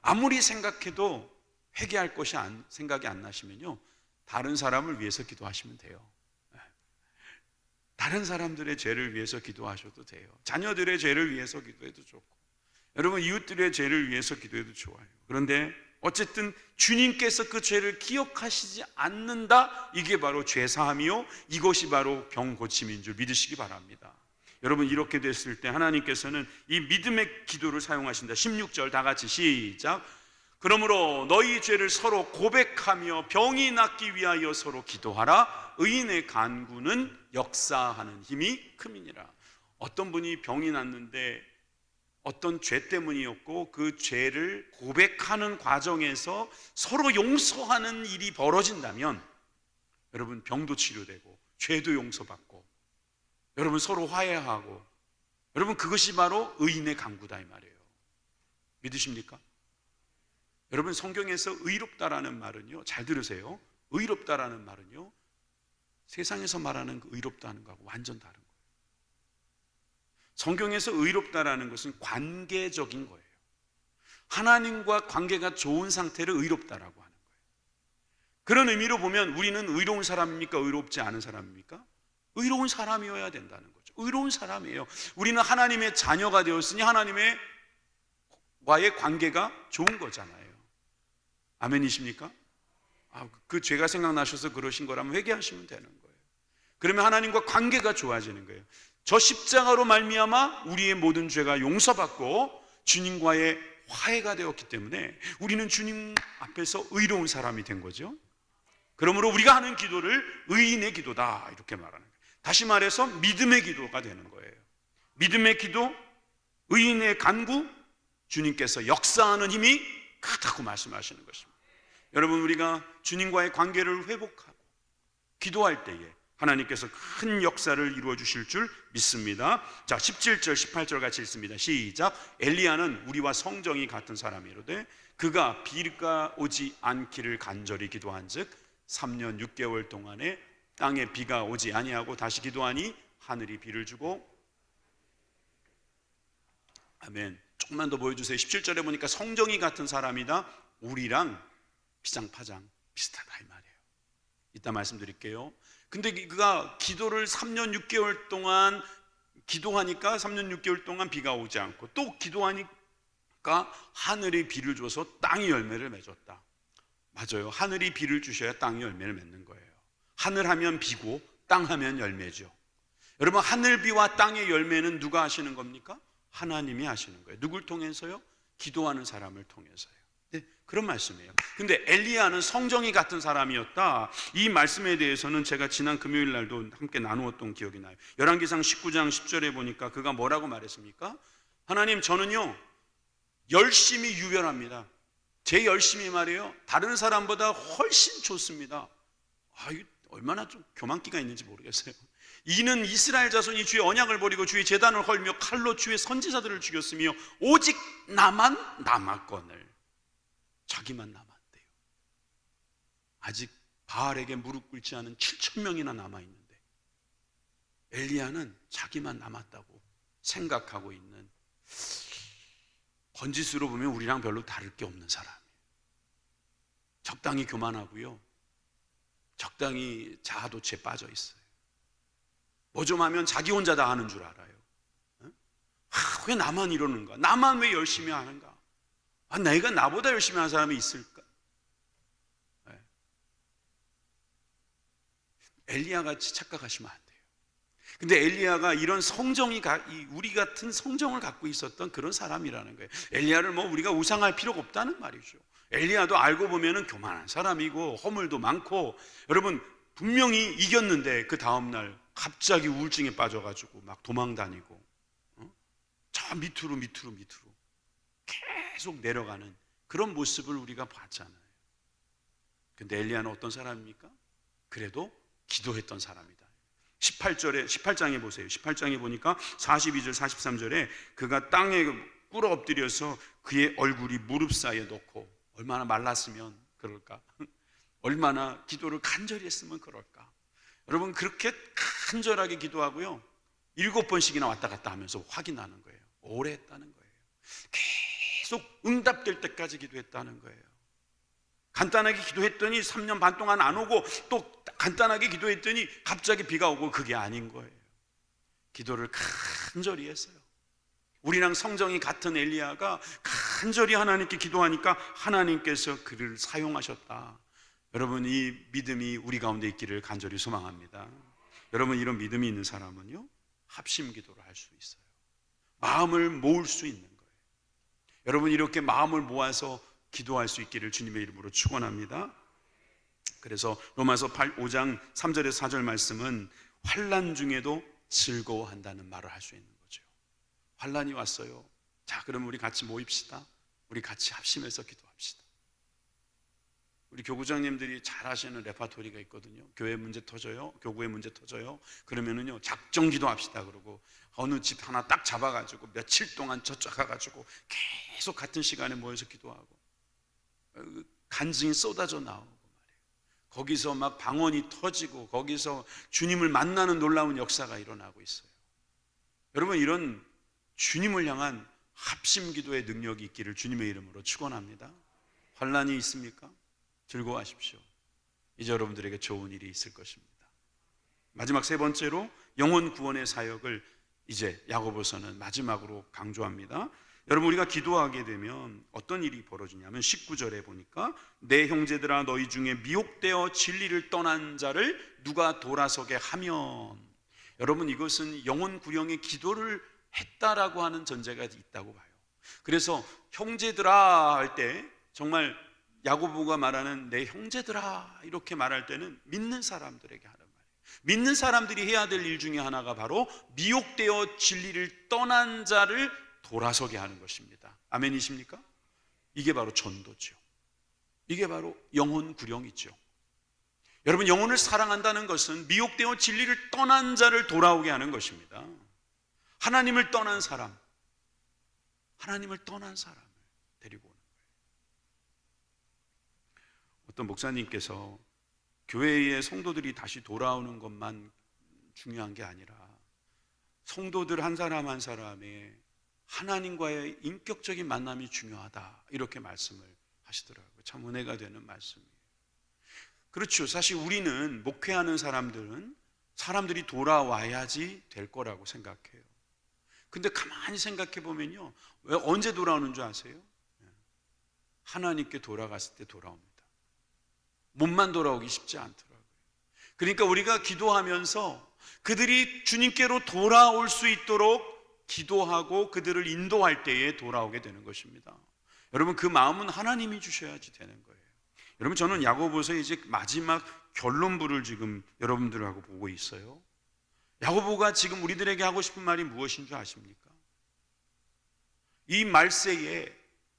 아무리 생각해도 회개할 것이 생각이 안 나시면요, 다른 사람을 위해서 기도하시면 돼요. 다른 사람들의 죄를 위해서 기도하셔도 돼요. 자녀들의 죄를 위해서 기도해도 좋고, 여러분 이웃들의 죄를 위해서 기도해도 좋아요. 그런데 어쨌든 주님께서 그 죄를 기억하시지 않는다, 이게 바로 죄사함이요, 이것이 바로 병 고침인 줄 믿으시기 바랍니다. 여러분, 이렇게 됐을 때 하나님께서는 이 믿음의 기도를 사용하신다. 16절 다 같이 시작. 그러므로 너희 죄를 서로 고백하며 병이 낫기 위하여 서로 기도하라. 의인의 간구는 역사하는 힘이 큼이니라. 어떤 분이 병이 났는데 어떤 죄 때문이었고 그 죄를 고백하는 과정에서 서로 용서하는 일이 벌어진다면 여러분, 병도 치료되고 죄도 용서받고 여러분 서로 화해하고, 여러분 그것이 바로 의인의 간구다 이 말이에요. 믿으십니까? 여러분, 성경에서 의롭다라는 말은요, 잘 들으세요. 의롭다라는 말은요, 세상에서 말하는 그 의롭다는 거하고 완전 다른 거예요. 성경에서 의롭다라는 것은 관계적인 거예요. 하나님과 관계가 좋은 상태를 의롭다라고 하는 거예요. 그런 의미로 보면 우리는 의로운 사람입니까? 의롭지 않은 사람입니까? 의로운 사람이어야 된다는 거죠. 의로운 사람이에요. 우리는 하나님의 자녀가 되었으니 하나님의 와의 관계가 좋은 거잖아요. 아멘이십니까? 그 죄가 생각나셔서 그러신 거라면 회개하시면 되는 거예요. 그러면 하나님과 관계가 좋아지는 거예요. 저 십자가로 말미암아 우리의 모든 죄가 용서받고 주님과의 화해가 되었기 때문에 우리는 주님 앞에서 의로운 사람이 된 거죠. 그러므로 우리가 하는 기도를 의인의 기도다 이렇게 말하는 거예요. 다시 말해서 믿음의 기도가 되는 거예요. 믿음의 기도, 의인의 간구, 주님께서 역사하는 힘이 크다고 말씀하시는 것입니다. 여러분, 우리가 주님과의 관계를 회복하고 기도할 때에 하나님께서 큰 역사를 이루어 주실 줄 믿습니다. 자, 17절 18절 같이 읽습니다. 시작. 엘리야는 우리와 성정이 같은 사람이로되 그가 비가 오지 않기를 간절히 기도한즉 3년 6개월 동안에 땅에 비가 오지 아니하고 다시 기도하니 하늘이 비를 주고. 아멘. 조금만 더 보여주세요. 17절에 보니까 성정이 같은 사람이다. 우리랑 피장파장 비슷하다 이 말이에요. 이따 말씀드릴게요. 근데 그가 기도를 3년 6개월 동안 기도하니까 3년 6개월 동안 비가 오지 않고 또 기도하니까 하늘이 비를 줘서 땅이 열매를 맺었다. 맞아요. 하늘이 비를 주셔야 땅이 열매를 맺는 거예요. 하늘 하면 비고 땅 하면 열매죠. 여러분, 하늘비와 땅의 열매는 누가 하시는 겁니까? 하나님이 하시는 거예요. 누굴 통해서요? 기도하는 사람을 통해서요. 네, 그런 말씀이에요. 근데 엘리야는 성정이 같은 사람이었다. 이 말씀에 대해서는 제가 지난 금요일 날도 함께 나누었던 기억이 나요. 열왕기상 19장 10절에 보니까 그가 뭐라고 말했습니까? 하나님, 저는요 열심히 유별합니다. 제 열심히 말이에요 다른 사람보다 훨씬 좋습니다. 이거 얼마나 좀 교만기가 있는지 모르겠어요. 이는 이스라엘 자손이 주의 언약을 버리고 주의 제단을 헐며 칼로 주의 선지자들을 죽였으며 오직 나만 남았거늘. 자기만 남았대요. 아직 바알에게 무릎 꿇지 않은 7,000명이나 남아있는데 엘리야는 자기만 남았다고 생각하고 있는, 번지수로 보면 우리랑 별로 다를 게 없는 사람이에요. 적당히 교만하고요, 적당히 자아도취에 빠져 있어요. 뭐 좀 하면 자기 혼자 다 하는 줄 알아요. 왜 나만 이러는가? 나만 왜 열심히 하는가? 내가 나보다 열심히 하는 사람이 있을까? 엘리야같이 착각하시면 안 돼요. 근데 엘리야가 이런 성정이, 우리 같은 성정을 갖고 있었던 그런 사람이라는 거예요. 엘리야를 우리가 우상할 필요가 없다는 말이죠. 엘리야도 알고 보면은 교만한 사람이고 허물도 많고, 여러분 분명히 이겼는데 그 다음날 갑자기 우울증에 빠져가지고 막 도망다니고 저 밑으로 계속 내려가는 그런 모습을 우리가 봤잖아요. 근데 엘리야는 어떤 사람입니까? 그래도 기도했던 사람이다. 18장에 보세요. 18장에 보니까 42절 43절에 그가 땅에 꿇어 엎드려서 그의 얼굴이 무릎 사이에 놓고, 얼마나 말랐으면 그럴까? 얼마나 기도를 간절히 했으면 그럴까? 여러분, 그렇게 간절하게 기도하고요 7번씩이나 왔다 갔다 하면서 확인하는 거예요. 오래 했다는 거예요. 계속 응답될 때까지 기도했다는 거예요. 간단하게 기도했더니 3년 반 동안 안 오고, 또 간단하게 기도했더니 갑자기 비가 오고, 그게 아닌 거예요. 기도를 간절히 했어요. 우리랑 성정이 같은 엘리야가 간절히 하나님께 기도하니까 하나님께서 그를 사용하셨다. 여러분, 이 믿음이 우리 가운데 있기를 간절히 소망합니다. 여러분, 이런 믿음이 있는 사람은요 합심 기도를 할 수 있어요. 마음을 모을 수 있는 거예요. 여러분, 이렇게 마음을 모아서 기도할 수 있기를 주님의 이름으로 축원합니다. 그래서 로마서 5장 3절에서 4절 말씀은 환난 중에도 즐거워한다는 말을 할 수 있는 거죠. 환난이 왔어요. 자, 그럼 우리 같이 모입시다. 우리 같이 합심해서 기도합시다. 우리 교구장님들이 잘 하시는 레파토리가 있거든요. 교회 문제 터져요, 교구에 문제 터져요. 그러면은요 작정 기도합시다 그러고 어느 집 하나 딱 잡아가지고 며칠 동안 쫓아가가지고 계속 같은 시간에 모여서 기도하고 간증이 쏟아져 나오고 말이에요. 거기서 막 방언이 터지고 거기서 주님을 만나는 놀라운 역사가 일어나고 있어요. 여러분, 이런 주님을 향한 합심 기도의 능력이 있기를 주님의 이름으로 축원합니다. 환난이 있습니까? 즐거워하십시오. 이제 여러분들에게 좋은 일이 있을 것입니다. 마지막 세 번째로 영혼 구원의 사역을 이제 야고보서는 마지막으로 강조합니다. 여러분, 우리가 기도하게 되면 어떤 일이 벌어지냐면 19절에 보니까 내 형제들아 너희 중에 미혹되어 진리를 떠난 자를 누가 돌아서게 하면, 여러분 이것은 영혼 구령의 기도를 했다라고 하는 전제가 있다고 봐요. 그래서 형제들아 할 때 정말 야고보가 말하는 내 형제들아 이렇게 말할 때는 믿는 사람들에게 하는 말이에요. 믿는 사람들이 해야 될 일 중에 하나가 바로 미혹되어 진리를 떠난 자를 돌아서게 하는 것입니다. 아멘이십니까? 이게 바로 전도죠. 이게 바로 영혼 구령이죠. 여러분, 영혼을 사랑한다는 것은 미혹되어 진리를 떠난 자를 돌아오게 하는 것입니다. 하나님을 떠난 사람, 하나님을 떠난 사람을 데리고 오는 거예요. 어떤 목사님께서 교회의 성도들이 다시 돌아오는 것만 중요한 게 아니라 성도들 한 사람 한 사람의 하나님과의 인격적인 만남이 중요하다, 이렇게 말씀을 하시더라고요. 참 은혜가 되는 말씀이에요. 그렇죠. 사실 우리는 목회하는 사람들은 사람들이 돌아와야지 될 거라고 생각해요. 근데 가만히 생각해 보면요, 왜 언제 돌아오는 줄 아세요? 하나님께 돌아갔을 때 돌아옵니다. 몸만 돌아오기 쉽지 않더라고요. 그러니까 우리가 기도하면서 그들이 주님께로 돌아올 수 있도록 기도하고 그들을 인도할 때에 돌아오게 되는 것입니다. 여러분, 그 마음은 하나님이 주셔야지 되는 거예요. 여러분, 저는 야고보서 이제 마지막 결론부를 지금 여러분들하고 보고 있어요. 야고보가 지금 우리들에게 하고 싶은 말이 무엇인 줄 아십니까? 이 말세에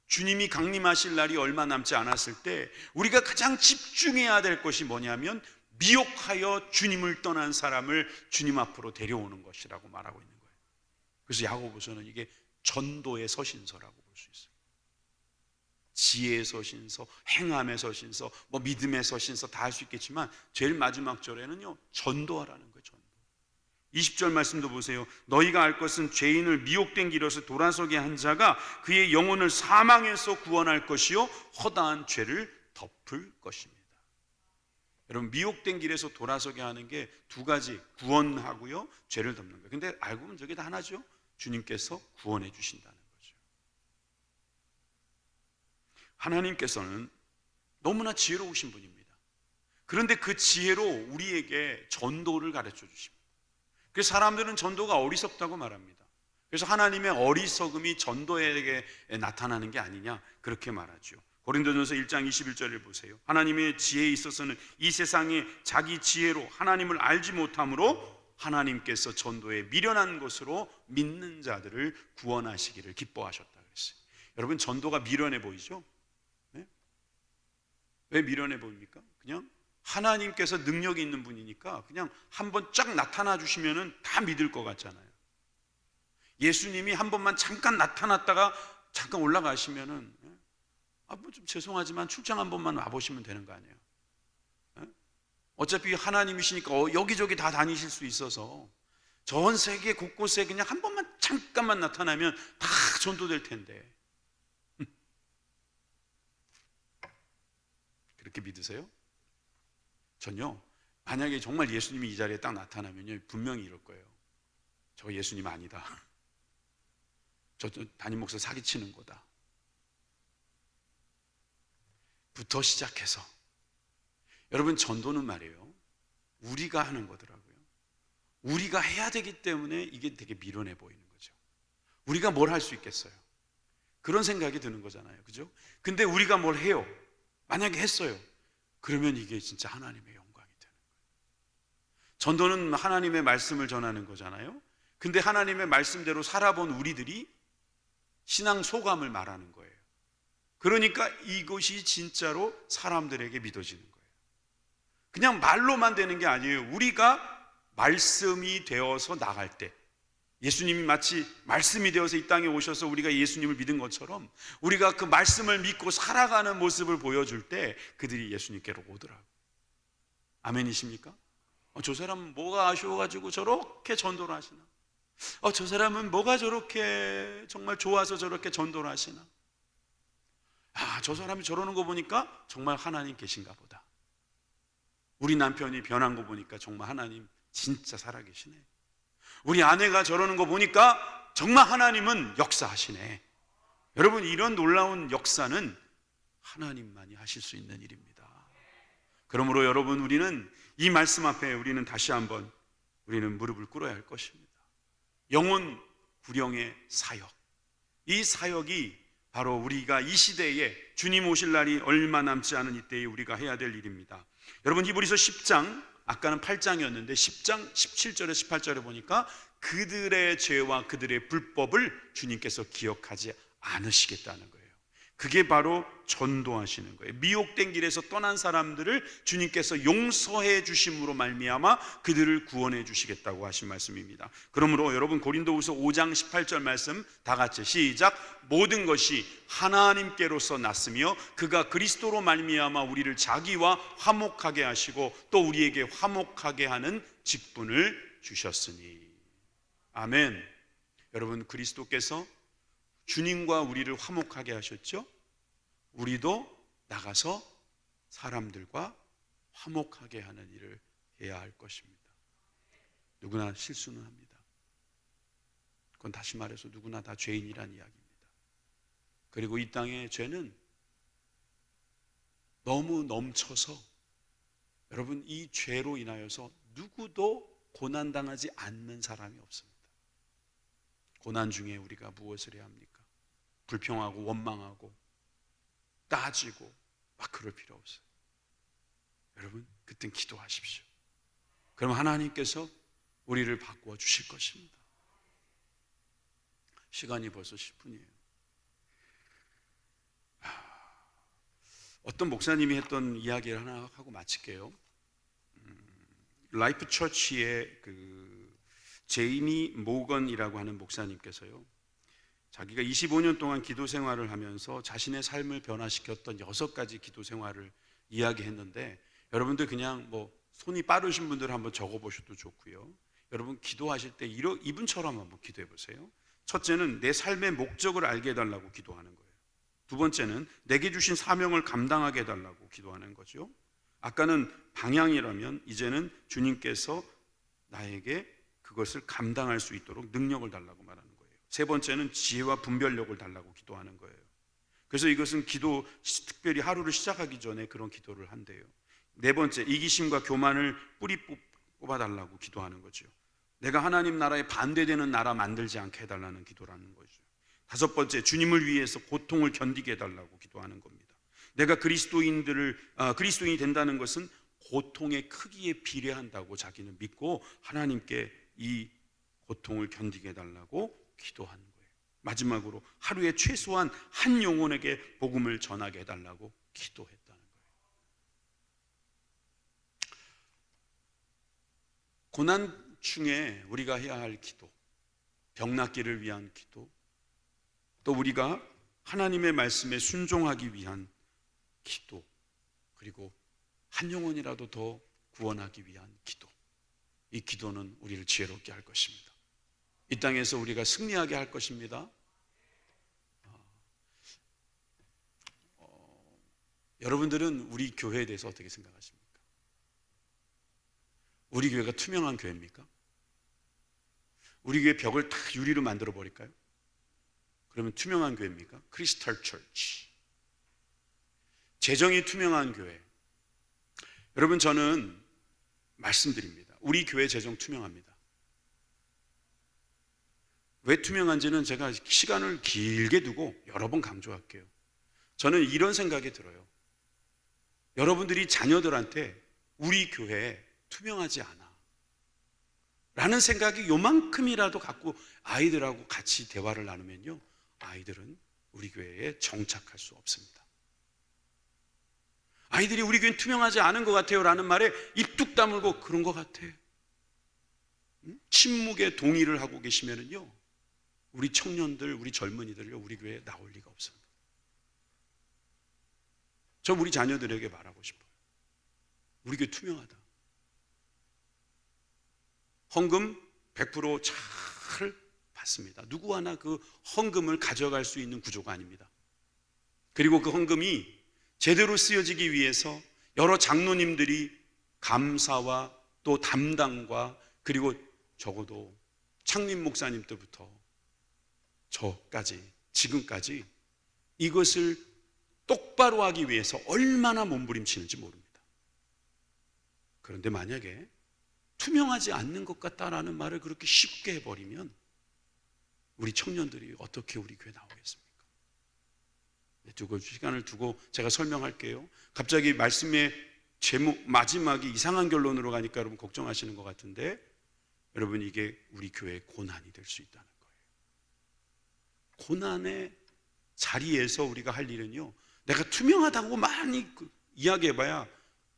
주님이 강림하실 날이 얼마 남지 않았을 때 우리가 가장 집중해야 될 것이 뭐냐면 미혹하여 주님을 떠난 사람을 주님 앞으로 데려오는 것이라고 말하고 있는 거예요. 그래서 야고보서는 이게 전도의 서신서라고 볼 수 있어요. 지혜의 서신서, 행함의 서신서, 뭐 믿음의 서신서 다 할 수 있겠지만 제일 마지막 절에는요, 전도하라는 거예요. 전도. 20절 말씀도 보세요. 너희가 알 것은 죄인을 미혹된 길에서 돌아서게 한 자가 그의 영혼을 사망에서 구원할 것이요 허다한 죄를 덮을 것입니다. 여러분, 미혹된 길에서 돌아서게 하는 게 두 가지, 구원하고요 죄를 덮는 거예요. 근데 알고 보면 저게 다 하나죠. 주님께서 구원해 주신다는 거죠. 하나님께서는 너무나 지혜로우신 분입니다. 그런데 그 지혜로 우리에게 전도를 가르쳐 주십니다. 그래서 사람들은 전도가 어리석다고 말합니다. 그래서 하나님의 어리석음이 전도에게 나타나는 게 아니냐, 그렇게 말하죠. 고린도전서 1장 21절을 보세요. 하나님의 지혜에 있어서는 이 세상에 자기 지혜로 하나님을 알지 못함으로 하나님께서 전도에 미련한 것으로 믿는 자들을 구원하시기를 기뻐하셨다 그랬어요. 여러분, 전도가 미련해 보이죠? 네? 왜 미련해 보입니까? 그냥 하나님께서 능력이 있는 분이니까 그냥 한번 쫙 나타나 주시면은 다 믿을 것 같잖아요. 예수님이 한 번만 잠깐 나타났다가 잠깐 올라가시면은 뭐 좀 죄송하지만 출장 한 번만 와보시면 되는 거 아니에요? 어차피 하나님이시니까 여기저기 다 다니실 수 있어서 전 세계 곳곳에 그냥 한 번만 잠깐만 나타나면 다 전도될 텐데. 그렇게 믿으세요? 전요. 만약에 정말 예수님이 이 자리에 딱 나타나면요, 분명히 이럴 거예요. 저 예수님 아니다. 저 담임 목사 사기치는 거다. 부터 시작해서, 여러분, 전도는 말이에요, 우리가 하는 거더라고요. 우리가 해야 되기 때문에 이게 되게 미련해 보이는 거죠. 우리가 뭘 할 수 있겠어요? 그런 생각이 드는 거잖아요. 그죠? 근데 우리가 뭘 해요? 만약에 했어요. 그러면 이게 진짜 하나님의 영광이 되는 거예요. 전도는 하나님의 말씀을 전하는 거잖아요. 근데 하나님의 말씀대로 살아본 우리들이 신앙 소감을 말하는 거예요. 그러니까 이것이 진짜로 사람들에게 믿어지는 거예요. 그냥 말로만 되는 게 아니에요. 우리가 말씀이 되어서 나갈 때, 예수님이 마치 말씀이 되어서 이 땅에 오셔서 우리가 예수님을 믿은 것처럼 우리가 그 말씀을 믿고 살아가는 모습을 보여줄 때 그들이 예수님께로 오더라고요. 아멘이십니까? 저 사람은 뭐가 아쉬워가지고 저렇게 전도를 하시나? 저 사람은 뭐가 저렇게 정말 좋아서 저렇게 전도를 하시나? 저 사람이 저러는 거 보니까 정말 하나님 계신가 보다. 우리 남편이 변한 거 보니까 정말 하나님 진짜 살아계시네. 우리 아내가 저러는 거 보니까 정말 하나님은 역사하시네. 여러분, 이런 놀라운 역사는 하나님만이 하실 수 있는 일입니다. 그러므로 여러분, 우리는 이 말씀 앞에 우리는 다시 한번 우리는 무릎을 꿇어야 할 것입니다. 영혼 구령의 사역, 이 사역이 바로 우리가 이 시대에 주님 오실 날이 얼마 남지 않은 이때에 우리가 해야 될 일입니다. 여러분, 히브리서 10장, 아까는 8장이었는데 10장 17절에 18절에 보니까 그들의 죄와 그들의 불법을 주님께서 기억하지 않으시겠다는 거예요. 그게 바로 전도하시는 거예요. 미혹된 길에서 떠난 사람들을 주님께서 용서해 주심으로 말미암아 그들을 구원해 주시겠다고 하신 말씀입니다. 그러므로 여러분, 고린도후서 5장 18절 말씀 다 같이 시작. 모든 것이 하나님께로서 났으며 그가 그리스도로 말미암아 우리를 자기와 화목하게 하시고 또 우리에게 화목하게 하는 직분을 주셨으니. 아멘. 여러분, 그리스도께서 주님과 우리를 화목하게 하셨죠? 우리도 나가서 사람들과 화목하게 하는 일을 해야 할 것입니다. 누구나 실수는 합니다. 그건 다시 말해서 누구나 다 죄인이란 이야기입니다. 그리고 이 땅의 죄는 너무 넘쳐서 여러분, 이 죄로 인하여서 누구도 고난당하지 않는 사람이 없습니다. 고난 중에 우리가 무엇을 해야 합니까? 불평하고 원망하고 따지고 막 그럴 필요 없어요. 여러분, 그땐 기도하십시오. 그럼 하나님께서 우리를 바꾸어 주실 것입니다. 시간이 벌써 10분이에요. 어떤 목사님이 했던 이야기를 하나 하고 마칠게요. 라이프 처치의 제이미 모건이라고 하는 목사님께서요, 자기가 25년 동안 기도 생활을 하면서 자신의 삶을 변화시켰던 6가지 기도 생활을 이야기했는데, 여러분들 그냥 손이 빠르신 분들 한번 적어보셔도 좋고요. 여러분, 기도하실 때 이분처럼 한번 기도해 보세요. 첫째는 내 삶의 목적을 알게 해달라고 기도하는 거예요. 두 번째는 내게 주신 사명을 감당하게 해달라고 기도하는 거죠. 아까는 방향이라면 이제는 주님께서 나에게 그것을 감당할 수 있도록 능력을 달라고 말하는 거예요. 세 번째는 지혜와 분별력을 달라고 기도하는 거예요. 그래서 이것은 특별히 하루를 시작하기 전에 그런 기도를 한대요. 네 번째, 이기심과 교만을 뿌리 뽑아달라고 기도하는 거죠. 내가 하나님 나라에 반대되는 나라 만들지 않게 해달라는 기도라는 거죠. 다섯 번째, 주님을 위해서 고통을 견디게 해달라고 기도하는 겁니다. 내가 그리스도인이 된다는 것은 고통의 크기에 비례한다고 자기는 믿고 하나님께 이 고통을 견디게 해달라고 기도하는 거예요. 마지막으로 하루에 최소한 한 영혼에게 복음을 전하게 해달라고 기도했다는 거예요. 고난 중에 우리가 해야 할 기도, 병 낫기를 위한 기도, 또 우리가 하나님의 말씀에 순종하기 위한 기도, 그리고 한 영혼이라도 더 구원하기 위한 기도, 이 기도는 우리를 지혜롭게 할 것입니다. 이 땅에서 우리가 승리하게 할 것입니다. 여러분들은 우리 교회에 대해서 어떻게 생각하십니까? 우리 교회가 투명한 교회입니까? 우리 교회 벽을 다 유리로 만들어 버릴까요? 그러면 투명한 교회입니까? 크리스탈 처치, 재정이 투명한 교회. 여러분, 저는 말씀드립니다. 우리 교회 재정 투명합니다. 왜 투명한지는 제가 시간을 길게 두고 여러 번 강조할게요. 저는 이런 생각이 들어요. 여러분들이 자녀들한테 우리 교회 투명하지 않아 라는 생각이 요만큼이라도 갖고 아이들하고 같이 대화를 나누면요, 아이들은 우리 교회에 정착할 수 없습니다. 아이들이 우리 교회는 투명하지 않은 것 같아요 라는 말에 입 뚝 다물고 그런 것 같아, 침묵의 동의를 하고 계시면은요, 우리 청년들, 우리 젊은이들요, 우리 교회에 나올 리가 없습니다. 저 우리 자녀들에게 말하고 싶어요. 우리 교회 투명하다. 헌금 100% 잘 받습니다. 누구 하나 그 헌금을 가져갈 수 있는 구조가 아닙니다. 그리고 그 헌금이 제대로 쓰여지기 위해서 여러 장로님들이 감사와 또 담당과 그리고 적어도 창림 목사님 때부터 저까지 지금까지 이것을 똑바로 하기 위해서 얼마나 몸부림치는지 모릅니다. 그런데 만약에 투명하지 않는 것 같다라는 말을 그렇게 쉽게 해버리면 우리 청년들이 어떻게 우리 교회 나오겠습니까? 시간을 두고 제가 설명할게요. 갑자기 말씀의 제목 마지막이 이상한 결론으로 가니까 여러분 걱정하시는 것 같은데, 여러분 이게 우리 교회의 고난이 될 수 있다는 거예요. 고난의 자리에서 우리가 할 일은요, 내가 투명하다고 많이 이야기해봐야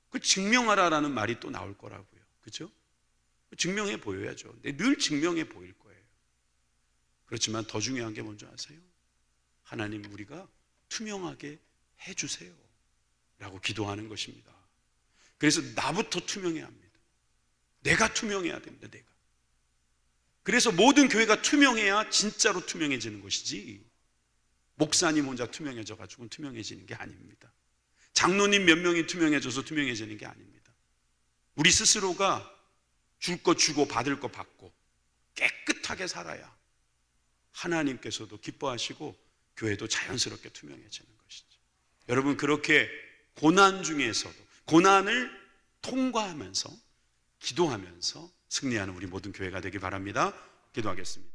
그걸 증명하라라는 말이 또 나올 거라고요. 그렇죠? 증명해 보여야죠. 늘 증명해 보일 거예요. 그렇지만 더 중요한 게 뭔지 아세요? 하나님, 우리가 투명하게 해주세요 라고 기도하는 것입니다. 그래서 나부터 투명해야 합니다. 내가 투명해야 됩니다. 내가. 그래서 모든 교회가 투명해야 진짜로 투명해지는 것이지, 목사님 혼자 투명해져 가지고는 투명해지는 게 아닙니다. 장로님 몇 명이 투명해져서 투명해지는 게 아닙니다. 우리 스스로가 줄 거 주고 받을 거 받고 깨끗하게 살아야 하나님께서도 기뻐하시고 교회도 자연스럽게 투명해지는 것이죠. 여러분, 그렇게 고난 중에서도 고난을 통과하면서 기도하면서 승리하는 우리 모든 교회가 되길 바랍니다. 기도하겠습니다.